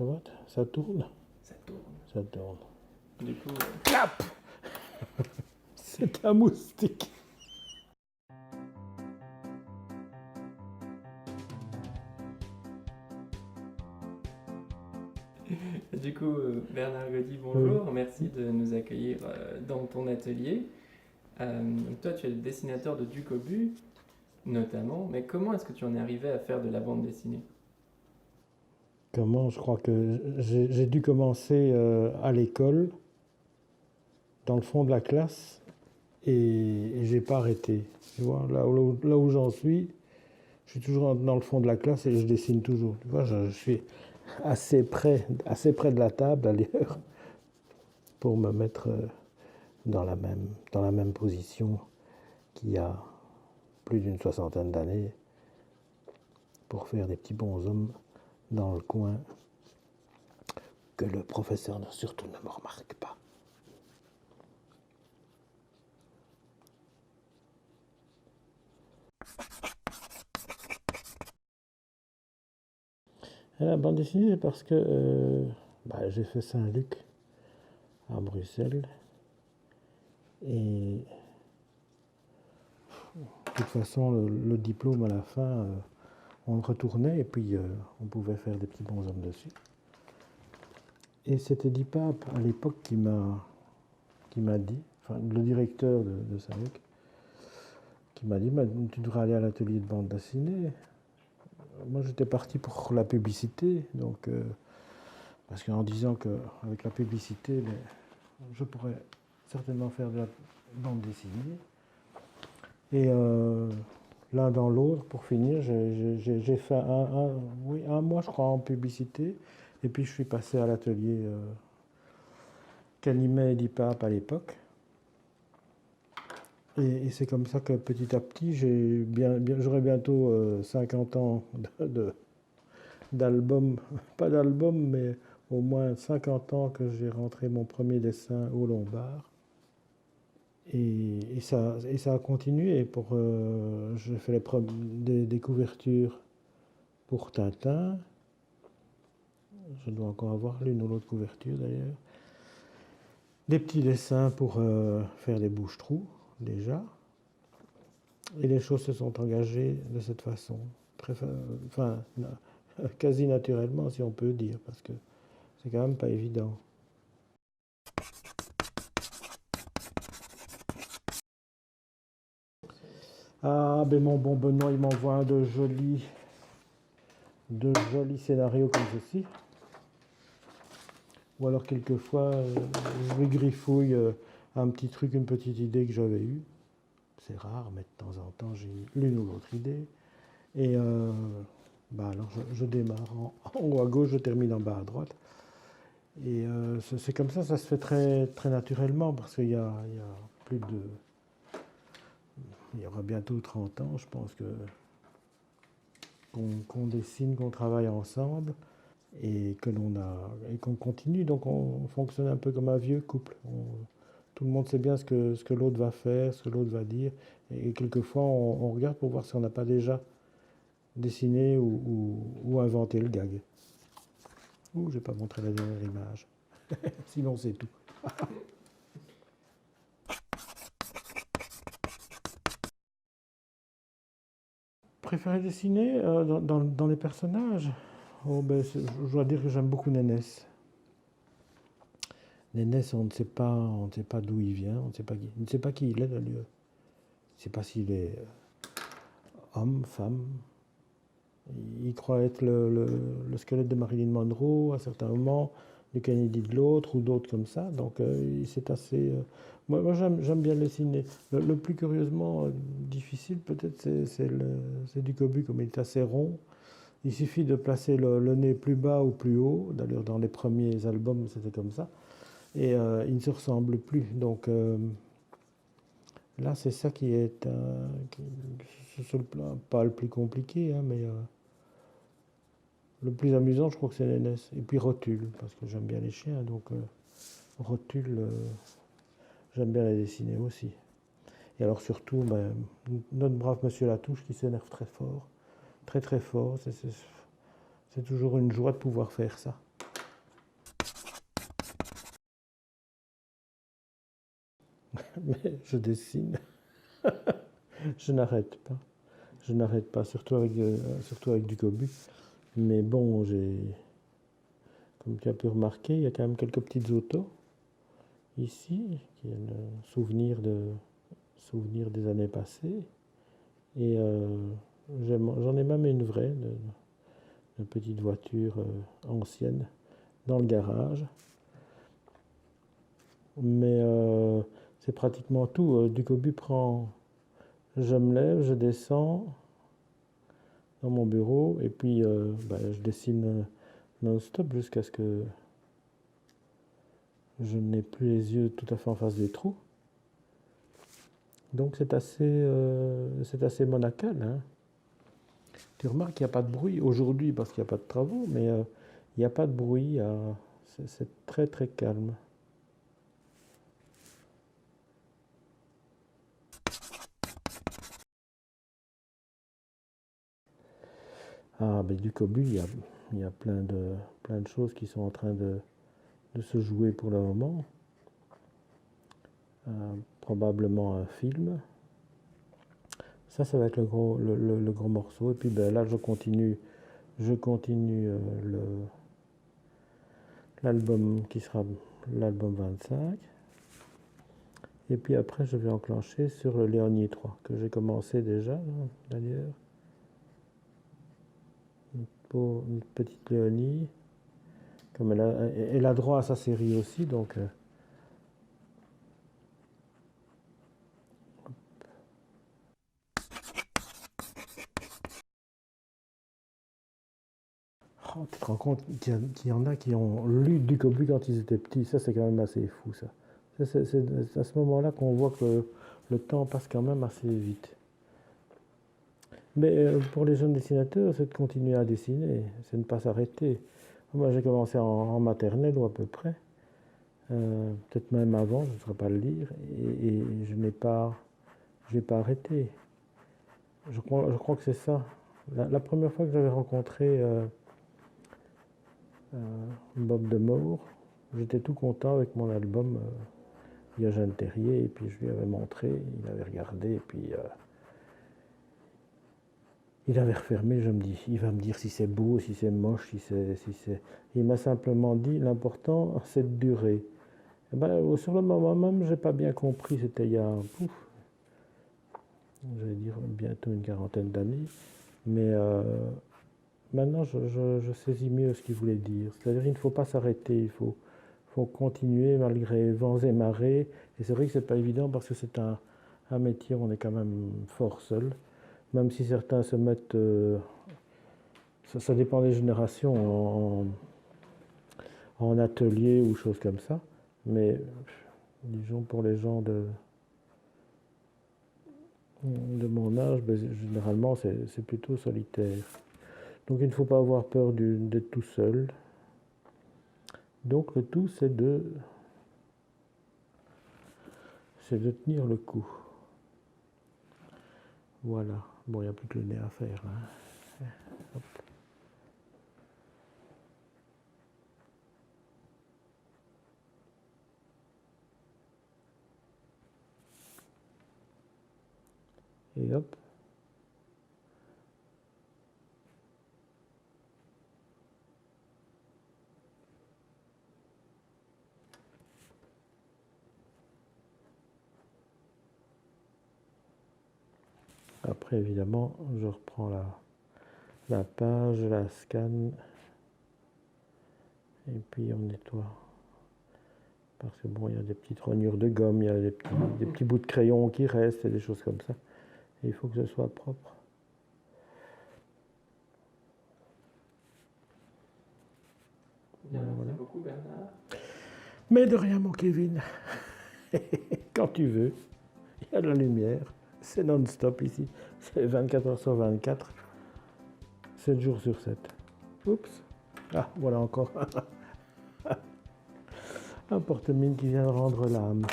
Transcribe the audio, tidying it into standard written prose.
Ça va? Ça tourne? Ça tourne. Ça tourne. Du coup, Clap! C'est un moustique. Bernard Gaudy, bonjour. Merci de nous accueillir dans ton atelier. Toi, tu es le dessinateur de Duc Obus, notamment. Mais comment est-ce que tu en es arrivé à faire de la bande dessinée? Comment? Je crois que j'ai dû commencer à l'école, dans le fond de la classe, et j'ai pas arrêté. Tu vois, là où j'en suis, je suis toujours dans le fond de la classe et je dessine toujours. Tu vois, je suis assez près de la table d'ailleurs pour me mettre dans la même position qu'il y a plus d'une soixantaine d'années pour faire des petits bonshommes dans le coin que le professeur surtout ne me remarque pas. Et la bande dessinée, c'est parce que j'ai fait Saint-Luc à Bruxelles et de toute façon le diplôme à la fin on le retournait et puis on pouvait faire des petits bonshommes dessus. Et c'était Dipap à l'époque qui m'a dit, enfin le directeur de Saint-Luc, qui m'a dit tu devrais aller à l'atelier de bande dessinée. Moi j'étais parti pour la publicité, donc parce qu'en disant qu'avec la publicité, je pourrais certainement faire de la bande dessinée. Et l'un dans l'autre, pour finir, j'ai fait un mois, je crois, en publicité. Et puis je suis passé à l'atelier qu'animait Edipap à l'époque. Et c'est comme ça que petit à petit, j'aurai bientôt 50 ans d'album, pas d'album, mais au moins 50 ans que j'ai rentré mon premier dessin au Lombard. Et ça a continué. J'ai fait des couvertures pour Tintin. Je dois encore avoir l'une ou l'autre couverture d'ailleurs. Des petits dessins pour faire des bouches-trous déjà. Et les choses se sont engagées de cette façon. Quasi naturellement si on peut dire, parce que c'est quand même pas évident. Ah, ben mon bon Benoît, il m'envoie de jolis scénarios comme ceci. Ou alors quelquefois, je lui griffouille un petit truc, une petite idée que j'avais eue. C'est rare, mais de temps en temps, j'ai l'une ou l'autre idée. Et alors je démarre en haut à gauche, je termine en bas à droite. Et c'est comme ça se fait très, très naturellement, parce qu'il y a plus de... Il y aura bientôt 30 ans, je pense qu'on dessine, qu'on travaille ensemble et qu'on continue. Donc on fonctionne un peu comme un vieux couple. Tout le monde sait bien ce que l'autre va faire, ce que l'autre va dire. Et quelquefois, on regarde pour voir si on n'a pas déjà dessiné ou inventé le gag. Ouh, je n'ai pas montré la dernière image. Sinon, c'est tout. Préféré dessiner dans les personnages? Je dois dire que j'aime beaucoup Nénès. Nénès, on ne sait pas d'où il vient, on ne sait pas qui il est d'ailleurs. On ne sait pas s'il est homme, femme. Il croit être le squelette de Marilyn Monroe à certains moments, de Kennedy de l'autre, ou d'autres comme ça. Donc c'est assez... Moi j'aime bien dessiner. Le plus curieusement difficile peut-être, c'est Duc Obus, comme il est assez rond. Il suffit de placer le nez plus bas ou plus haut. D'ailleurs, dans les premiers albums, c'était comme ça. Et il ne se ressemble plus. Donc là, c'est ça qui est pas le plus compliqué, hein, mais le plus amusant, je crois que c'est Nénès. Et puis Rotule, parce que j'aime bien les chiens. Donc Rotule, j'aime bien les dessiner aussi. Et alors surtout, notre brave Monsieur Latouche qui s'énerve très fort. Très très fort. C'est toujours une joie de pouvoir faire ça. mais je dessine. Je n'arrête pas. Je n'arrête pas, surtout avec du cobu. Mais bon, comme tu as pu remarquer, il y a quand même quelques petites autos ici, qui est un souvenir des années passées. Et j'en ai même une vraie, une petite voiture ancienne, dans le garage. Mais c'est pratiquement tout. Du cobu prend... Je me lève, je descends dans mon bureau, et puis je dessine non-stop jusqu'à ce que je n'ai plus les yeux tout à fait en face des trous. Donc c'est assez monacal, hein. Tu remarques qu'il n'y a pas de bruit aujourd'hui parce qu'il n'y a pas de travaux, mais il n'y a pas de bruit. C'est très très calme. Ah, mais du cobu, il y a plein de choses qui sont en train de se jouer pour le moment. Probablement un film. Ça va être le gros morceau. Et puis là, je continue l'album qui sera l'album 25. Et puis après, je vais enclencher sur le Léonie 3, que j'ai commencé déjà, d'ailleurs. Une petite Léonie. Comme elle a droit à sa série aussi, donc... Oh, tu te rends compte qu'il y en a qui ont lu du cobu quand ils étaient petits. Ça, c'est quand même assez fou, ça. C'est à ce moment-là qu'on voit que le temps passe quand même assez vite. Mais pour les jeunes dessinateurs, c'est de continuer à dessiner, c'est de ne pas s'arrêter. Moi, j'ai commencé en maternelle ou à peu près. Peut-être même avant, je ne saurais pas le dire. Et je n'ai pas arrêté. Je crois que c'est ça. La première fois que j'avais rencontré Bob Demore, j'étais tout content avec mon album Diogène Terrier, et puis je lui avais montré, il avait regardé, et puis il avait refermé. Je me dis, il va me dire si c'est beau, si c'est moche, si c'est... Il m'a simplement dit, l'important c'est de durer. Et ben, sur le moment même, j'ai pas bien compris, c'était il y a, j'allais dire bientôt une quarantaine d'années, mais maintenant je saisis mieux ce qu'il voulait dire. C'est-à-dire qu'il ne faut pas s'arrêter, il faut continuer malgré vents et marées. Et c'est vrai que c'est pas évident parce que c'est un métier où on est quand même fort seul. Même si certains se mettent... ça dépend des générations, en atelier ou choses comme ça. Mais disons pour les gens de mon âge, généralement c'est plutôt solitaire. Donc il ne faut pas avoir peur d'être tout seul. Donc le tout c'est de tenir le coup. Voilà. Bon, il n'y a plus que le nez à faire, hein. Hop. Et hop. Après, évidemment, je reprends la page, je la scanne, et puis on nettoie. Parce que bon, il y a des petites rognures de gomme, il y a des petits bouts de crayon qui restent, et des choses comme ça. Et il faut que ce soit propre. Bien, merci beaucoup Bernard. Mais de rien, mon Kevin. Quand tu veux, il y a de la lumière. C'est non-stop ici. C'est 24 heures sur 24. 7 jours sur 7. Oups. Ah, voilà encore un porte-mine qui vient rendre l'âme.